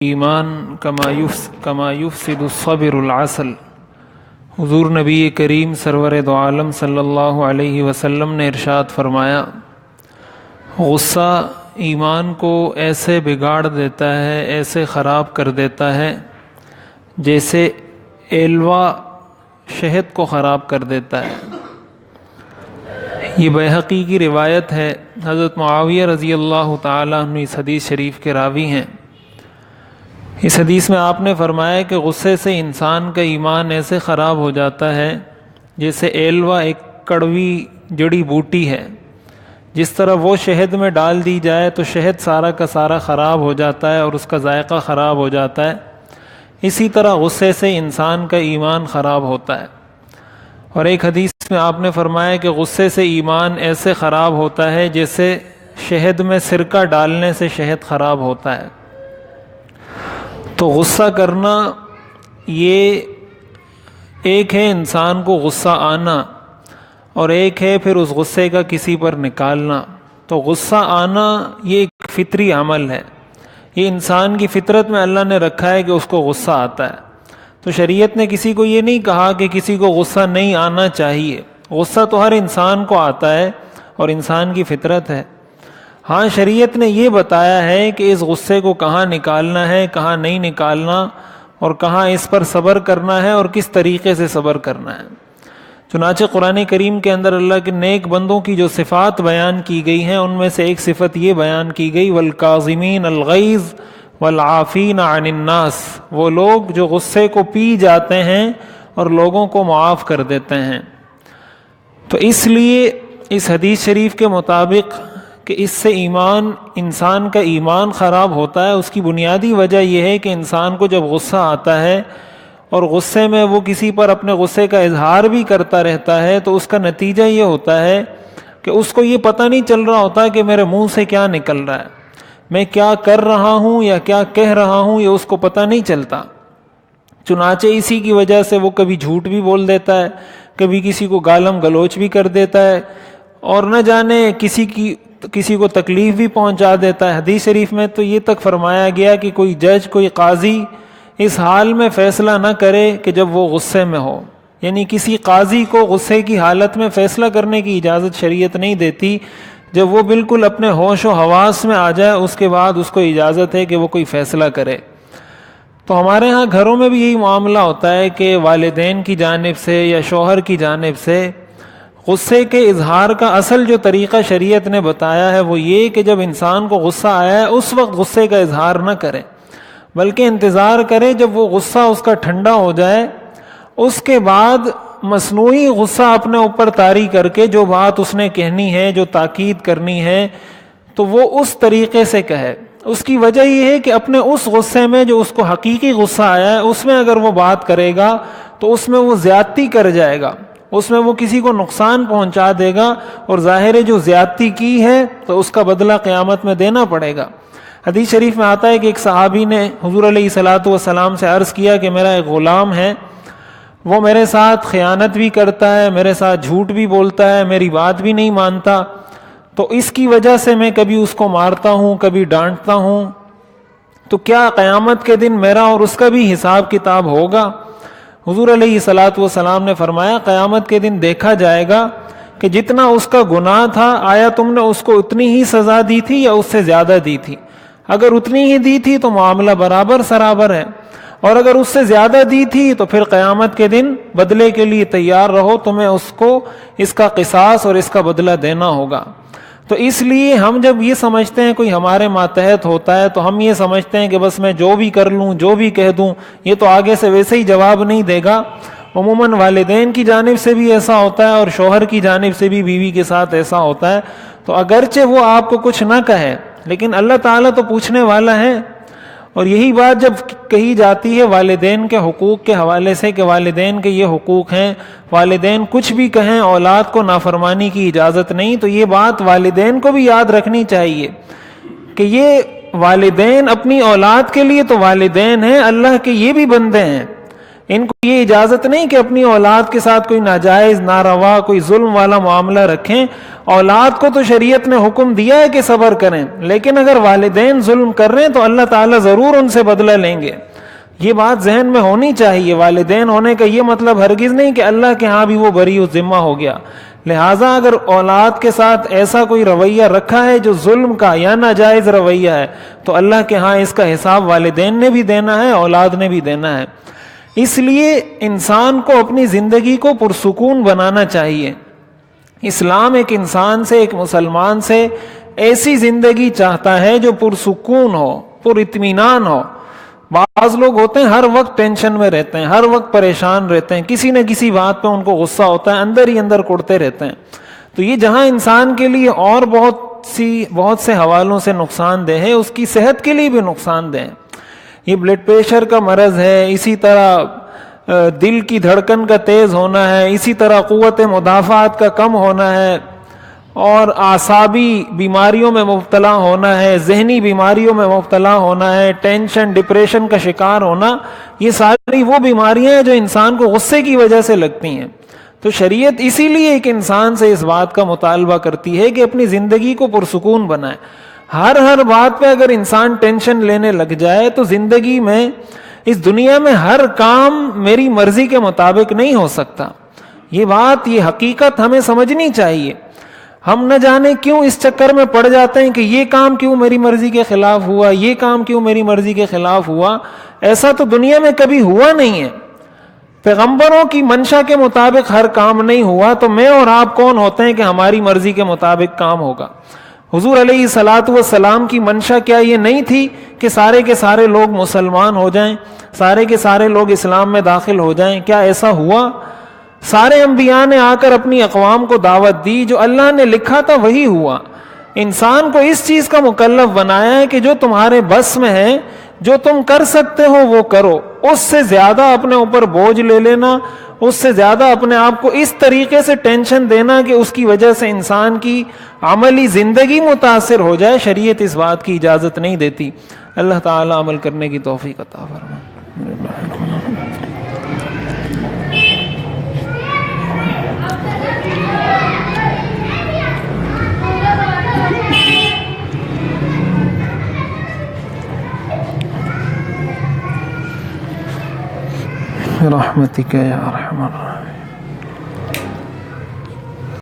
ایمان کما یفسد الصبر العسل۔ حضور نبی کریم سرور دو عالم صلی اللہ علیہ وسلم نے ارشاد فرمایا، غصہ ایمان کو ایسے بگاڑ دیتا ہے، ایسے خراب کر دیتا ہے جیسے ایلوا شہد کو خراب کر دیتا ہے۔ یہ بیہقی کی روایت ہے۔ حضرت معاویہ رضی اللہ تعالیٰ عنہ اس حدیث شریف کے راوی ہیں۔ اس حدیث میں آپ نے فرمایا کہ غصے سے انسان کا ایمان ایسے خراب ہو جاتا ہے جیسے ایلوا ایک کڑوی جڑی بوٹی ہے، جس طرح وہ شہد میں ڈال دی جائے تو شہد سارا کا سارا خراب ہو جاتا ہے اور اس کا ذائقہ خراب ہو جاتا ہے، اسی طرح غصے سے انسان کا ایمان خراب ہوتا ہے۔ اور ایک حدیث میں آپ نے فرمایا کہ غصے سے ایمان ایسے خراب ہوتا ہے جیسے شہد میں سرکہ ڈالنے سے شہد خراب ہوتا ہے۔ تو غصہ کرنا یہ ایک ہے انسان کو غصہ آنا، اور ایک ہے پھر اس غصے کا کسی پر نکالنا۔ تو غصہ آنا یہ ایک فطری عمل ہے، یہ انسان کی فطرت میں اللہ نے رکھا ہے کہ اس کو غصہ آتا ہے۔ تو شریعت نے کسی کو یہ نہیں کہا کہ کسی کو غصہ نہیں آنا چاہیے، غصہ تو ہر انسان کو آتا ہے اور انسان کی فطرت ہے۔ ہاں، شریعت نے یہ بتایا ہے کہ اس غصے کو کہاں نکالنا ہے، کہاں نہیں نکالنا، اور کہاں اس پر صبر کرنا ہے اور کس طریقے سے صبر کرنا ہے۔ چنانچہ قرآن کریم کے اندر اللہ کے نیک بندوں کی جو صفات بیان کی گئی ہیں، ان میں سے ایک صفت یہ بیان کی گئی، والکاظمین الغیظ والعافین عن الناس، وہ لوگ جو غصے کو پی جاتے ہیں اور لوگوں کو معاف کر دیتے ہیں۔ تو اس لیے اس حدیث شریف کے مطابق کہ اس سے انسان کا ایمان خراب ہوتا ہے، اس کی بنیادی وجہ یہ ہے کہ انسان کو جب غصہ آتا ہے اور غصے میں وہ کسی پر اپنے غصے کا اظہار بھی کرتا رہتا ہے، تو اس کا نتیجہ یہ ہوتا ہے کہ اس کو یہ پتہ نہیں چل رہا ہوتا کہ میرے منہ سے کیا نکل رہا ہے، میں کیا کر رہا ہوں یا کیا کہہ رہا ہوں، یہ اس کو پتہ نہیں چلتا۔ چنانچہ اسی کی وجہ سے وہ کبھی جھوٹ بھی بول دیتا ہے، کبھی کسی کو گالم گلوچ بھی کر دیتا ہے، اور نہ جانے کسی کو تکلیف بھی پہنچا دیتا ہے۔ حدیث شریف میں تو یہ تک فرمایا گیا کہ کوئی جج، کوئی قاضی اس حال میں فیصلہ نہ کرے کہ جب وہ غصے میں ہو، یعنی کسی قاضی کو غصے کی حالت میں فیصلہ کرنے کی اجازت شریعت نہیں دیتی۔ جب وہ بالکل اپنے ہوش و حواس میں آ جائے، اس کے بعد اس کو اجازت ہے کہ وہ کوئی فیصلہ کرے۔ تو ہمارے ہاں گھروں میں بھی یہی معاملہ ہوتا ہے کہ والدین کی جانب سے یا شوہر کی جانب سے غصے کے اظہار کا اصل جو طریقہ شریعت نے بتایا ہے وہ یہ کہ جب انسان کو غصہ آیا ہے اس وقت غصے کا اظہار نہ کرے، بلکہ انتظار کرے جب وہ غصہ اس کا ٹھنڈا ہو جائے، اس کے بعد مصنوعی غصہ اپنے اوپر طاری کر کے جو بات اس نے کہنی ہے، جو تاکید کرنی ہے، تو وہ اس طریقے سے کہے۔ اس کی وجہ یہ ہے کہ اپنے اس غصے میں جو اس کو حقیقی غصہ آیا ہے اس میں اگر وہ بات کرے گا تو اس میں وہ زیادتی کر جائے گا، اس میں وہ کسی کو نقصان پہنچا دے گا، اور ظاہر ہے جو زیادتی کی ہے تو اس کا بدلہ قیامت میں دینا پڑے گا۔ حدیث شریف میں آتا ہے کہ ایک صحابی نے حضور علیہ الصلاۃ والسلام سے عرض کیا کہ میرا ایک غلام ہے، وہ میرے ساتھ خیانت بھی کرتا ہے، میرے ساتھ جھوٹ بھی بولتا ہے، میری بات بھی نہیں مانتا، تو اس کی وجہ سے میں کبھی اس کو مارتا ہوں، کبھی ڈانٹتا ہوں، تو کیا قیامت کے دن میرا اور اس کا بھی حساب کتاب ہوگا؟ حضور علیہ الصلاۃ والسلام نے فرمایا، قیامت کے دن دیکھا جائے گا کہ جتنا اس کا گناہ تھا، آیا تم نے اس کو اتنی ہی سزا دی تھی یا اس سے زیادہ دی تھی؟ اگر اتنی ہی دی تھی تو معاملہ برابر سرابر ہے، اور اگر اس سے زیادہ دی تھی تو پھر قیامت کے دن بدلے کے لیے تیار رہو، تمہیں اس کو اس کا قصاص اور اس کا بدلہ دینا ہوگا۔ تو اس لیے ہم جب یہ سمجھتے ہیں کوئی ہمارے ماتحت ہوتا ہے تو ہم یہ سمجھتے ہیں کہ بس میں جو بھی کر لوں، جو بھی کہہ دوں، یہ تو آگے سے ویسے ہی جواب نہیں دے گا۔ عموماً والدین کی جانب سے بھی ایسا ہوتا ہے اور شوہر کی جانب سے بھی بیوی کے ساتھ ایسا ہوتا ہے۔ تو اگرچہ وہ آپ کو کچھ نہ کہے لیکن اللہ تعالیٰ تو پوچھنے والا ہے، اور یہی بات جب کہی جاتی ہے والدین کے حقوق کے حوالے سے کہ والدین کے یہ حقوق ہیں، والدین کچھ بھی کہیں اولاد کو نافرمانی کی اجازت نہیں، تو یہ بات والدین کو بھی یاد رکھنی چاہیے کہ یہ والدین اپنی اولاد کے لیے تو والدین ہیں، اللہ کے یہ بھی بندے ہیں، ان کو یہ اجازت نہیں کہ اپنی اولاد کے ساتھ کوئی ناجائز، ناروا، کوئی ظلم والا معاملہ رکھیں. اولاد کو تو شریعت نے حکم دیا ہے کہ صبر کریں، لیکن اگر والدین ظلم کر رہے ہیں تو اللہ تعالیٰ ضرور ان سے بدلہ لیں گے. یہ بات ذہن میں ہونی چاہیے. والدین ہونے کا یہ مطلب ہرگز نہیں کہ اللہ کے ہاں بھی وہ بری و ذمہ ہو گیا. لہٰذا اگر اولاد کے ساتھ ایسا کوئی رویہ رکھا ہے جو ظلم کا یا ناجائز رویہ ہے تو اللہ کے ہاں اس کا حساب والدین نے بھی دینا ہے، اولاد نے بھی دینا ہے. اس لیے انسان کو اپنی زندگی کو پرسکون بنانا چاہیے. اسلام ایک انسان سے، ایک مسلمان سے ایسی زندگی چاہتا ہے جو پرسکون ہو، پر اطمینان ہو. بعض لوگ ہوتے ہیں ہر وقت ٹینشن میں رہتے ہیں، ہر وقت پریشان رہتے ہیں، کسی نہ کسی بات پہ ان کو غصہ ہوتا ہے، اندر ہی اندر کڑتے رہتے ہیں. تو یہ جہاں انسان کے لیے اور بہت سے حوالوں سے نقصان دہ ہے، اس کی صحت کے لیے بھی نقصان دہ ہے. یہ بلڈ پریشر کا مرض ہے، اسی طرح دل کی دھڑکن کا تیز ہونا ہے، اسی طرح قوت مدافعت کا کم ہونا ہے، اور اعصابی بیماریوں میں مبتلا ہونا ہے، ذہنی بیماریوں میں مبتلا ہونا ہے، ٹینشن، ڈپریشن کا شکار ہونا. یہ ساری وہ بیماریاں ہیں جو انسان کو غصے کی وجہ سے لگتی ہیں. تو شریعت اسی لیے ایک انسان سے اس بات کا مطالبہ کرتی ہے کہ اپنی زندگی کو پرسکون بنائے. ہر بات پہ اگر انسان ٹینشن لینے لگ جائے تو زندگی میں، اس دنیا میں ہر کام میری مرضی کے مطابق نہیں ہو سکتا. یہ بات، یہ حقیقت ہمیں سمجھنی چاہیے. ہم نہ جانے کیوں اس چکر میں پڑ جاتے ہیں کہ یہ کام کیوں میری مرضی کے خلاف ہوا، یہ کام کیوں میری مرضی کے خلاف ہوا. ایسا تو دنیا میں کبھی ہوا نہیں ہے. پیغمبروں کی منشا کے مطابق ہر کام نہیں ہوا تو میں اور آپ کون ہوتے ہیں کہ ہماری مرضی کے مطابق کام ہوگا. حضور علیہ الصلاۃ والسلام کی منشا کیا یہ نہیں تھی کہ سارے کے سارے لوگ مسلمان ہو جائیں، سارے کے سارے لوگ اسلام میں داخل ہو جائیں؟ کیا ایسا ہوا؟ سارے انبیاء نے آ کر اپنی اقوام کو دعوت دی، جو اللہ نے لکھا تھا وہی ہوا. انسان کو اس چیز کا مکلف بنایا ہے کہ جو تمہارے بس میں ہے، جو تم کر سکتے ہو وہ کرو. اس سے زیادہ اپنے اوپر بوجھ لے لینا، اس سے زیادہ اپنے آپ کو اس طریقے سے ٹینشن دینا کہ اس کی وجہ سے انسان کی عملی زندگی متاثر ہو جائے، شریعت اس بات کی اجازت نہیں دیتی. اللہ تعالی عمل کرنے کی توفیق عطا فرمائے. برحمتک یا ارحم الراحمین.